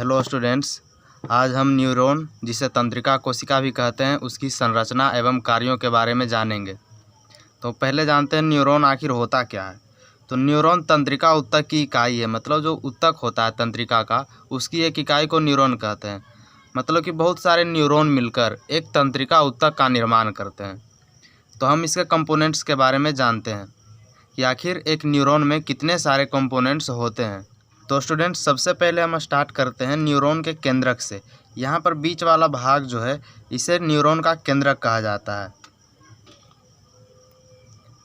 Hello students, आज हम neuron जिसे तंत्रिका कोशिका भी कहते हैं उसकी संरचना एवं कार्यों के बारे में जानेंगे। तो पहले जानते हैं न्यूरॉन आखिर होता क्या है। तो न्यूरॉन तंत्रिका ऊतक की इकाई है, मतलब जो ऊतक होता है तंत्रिका का उसकी एक इकाई को न्यूरॉन कहते हैं। मतलब कि बहुत सारे न्यूरॉन मिलकर एक तंत्रिका ऊतक का निर्माण करते हैं। तो हम इसके कंपोनेंट्स के बारे में जानते हैं कि आखिर एक न्यूरॉन में कितने सारे कंपोनेंट्स होते हैं। तो स्टूडेंट्स, सबसे पहले हम स्टार्ट करते हैं न्यूरॉन के केंद्रक से। यहाँ पर बीच वाला भाग जो है इसे न्यूरॉन का केंद्रक कहा जाता है।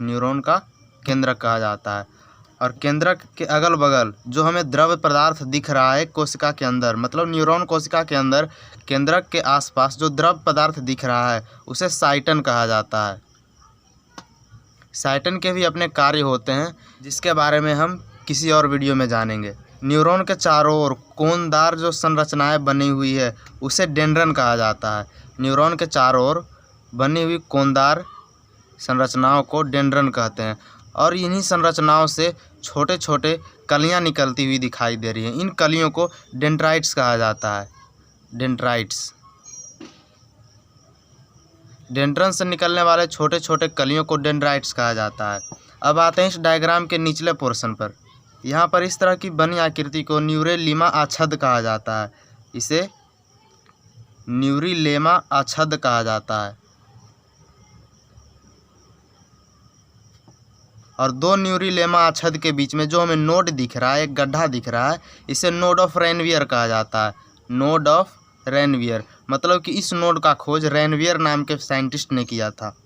न्यूरॉन का केंद्रक कहा जाता है। और केंद्रक के अगल बगल जो हमें द्रव पदार्थ दिख रहा है कोशिका के अंदर, मतलब न्यूरॉन कोशिका के अंदर केंद्रक के आसपास जो द्रव पदार्थ दिख रहा है उसे साइटन कहा जाता है। साइटन के भी अपने कार्य होते हैं जिसके बारे में हम किसी और वीडियो में जानेंगे। न्यूरॉन के चारों ओर कोनदार जो संरचनाएं बनी हुई है उसे डेंड्रन कहा जाता है। न्यूरॉन के चारों ओर बनी हुई कोनदार संरचनाओं को डेंड्रन कहते हैं। और इन्हीं संरचनाओं से छोटे छोटे कलियां निकलती हुई दिखाई दे रही हैं। इन कलियों को डेंड्राइट्स कहा जाता है। डेंड्राइट्स, डेंड्रन से निकलने वाले छोटे छोटे कलियों को डेंड्राइट्स कहा जाता है। अब आते हैं इस डायग्राम के निचले पोर्शन पर। यहाँ पर इस तरह की बनी आकृति को न्यूरेलिमा आच्छद कहा जाता है। इसे न्यूरिलेमा आच्छद कहा जाता है। और दो न्यूरिलेमा आच्छद के बीच में जो हमें नोड दिख रहा है, एक गड्ढा दिख रहा है, इसे नोड ऑफ रेनवियर कहा जाता है। नोड ऑफ रेनवियर, मतलब कि इस नोड का खोज रेनवियर नाम के साइंटिस्ट ने किया था।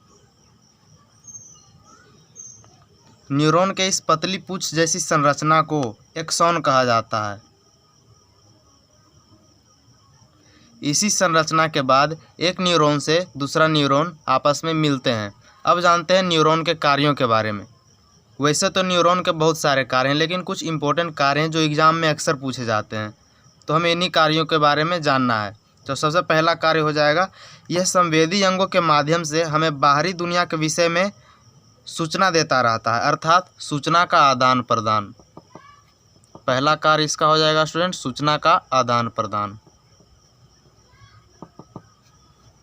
न्यूरॉन के इस पतली पूंछ जैसी संरचना को एक्सॉन कहा जाता है। इसी संरचना के बाद एक न्यूरॉन से दूसरा न्यूरॉन आपस में मिलते हैं। अब जानते हैं न्यूरॉन के कार्यों के बारे में। वैसे तो न्यूरॉन के बहुत सारे कार्य हैं, लेकिन कुछ इंपॉर्टेंट कार्य हैं जो एग्जाम में अक्सर पूछे जाते हैं। तो हमें इन्हीं कार्यों के बारे में जानना है। तो सबसे पहला कार्य हो जाएगा, यह संवेदी अंगों के माध्यम से हमें बाहरी दुनिया के विषय में सूचना देता रहता है, अर्थात सूचना का आदान प्रदान। पहला कार्य इसका हो जाएगा स्टूडेंट, सूचना का आदान प्रदान।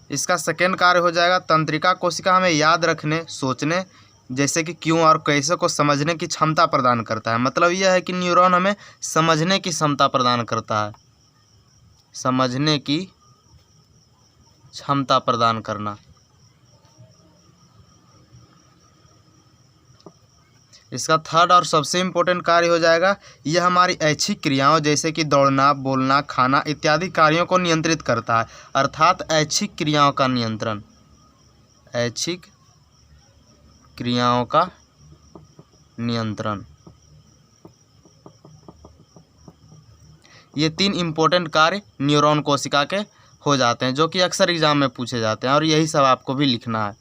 इसका सेकेंड कार्य हो जाएगा, तंत्रिका कोशिका हमें याद रखने, सोचने, जैसे कि क्यों और कैसे को समझने की क्षमता प्रदान करता है। मतलब यह है कि न्यूरॉन हमें समझने की क्षमता प्रदान करता है। समझने की क्षमता प्रदान करना। इसका थर्ड और सबसे इम्पोर्टेंट कार्य हो जाएगा, यह हमारी ऐच्छिक क्रियाओं जैसे कि दौड़ना, बोलना, खाना इत्यादि कार्यों को नियंत्रित करता है, अर्थात ऐच्छिक क्रियाओं का नियंत्रण। ऐच्छिक क्रियाओं का नियंत्रण। ये तीन इम्पोर्टेंट कार्य न्यूरॉन कोशिका के हो जाते हैं जो कि अक्सर एग्जाम में पूछे जाते हैं, और यही सब आपको भी लिखना है।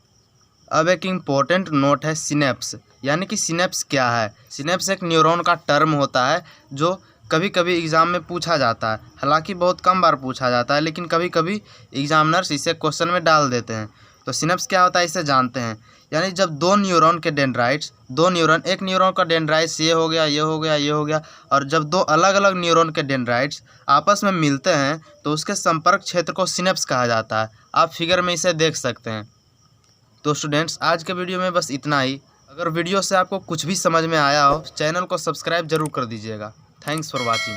अब एक इम्पोर्टेंट नोट है सिनेप्स, यानी कि सिनेप्स क्या है। सिनेप्स एक न्यूरॉन का टर्म होता है जो कभी कभी एग्ज़ाम में पूछा जाता है। हालांकि बहुत कम बार पूछा जाता है, लेकिन कभी कभी एग्जामिनर्स इसे क्वेश्चन में डाल देते हैं। तो सिनेप्स क्या होता है इसे जानते हैं। यानी जब दो न्यूरॉन के डेंड्राइट्स, दो न्यूरॉन, एक न्यूरॉन का डेंड्राइट्स ये हो गया, ये हो गया, ये हो गया, और जब दो अलग अलग न्यूरॉन के डेंड्राइट्स आपस में मिलते हैं तो उसके संपर्क क्षेत्र को सिनेप्स कहा जाता है। आप फिगर में इसे देख सकते हैं। तो स्टूडेंट्स, आज के वीडियो में बस इतना ही। अगर वीडियो से आपको कुछ भी समझ में आया हो, चैनल को सब्सक्राइब जरूर कर दीजिएगा। Thanks for watching.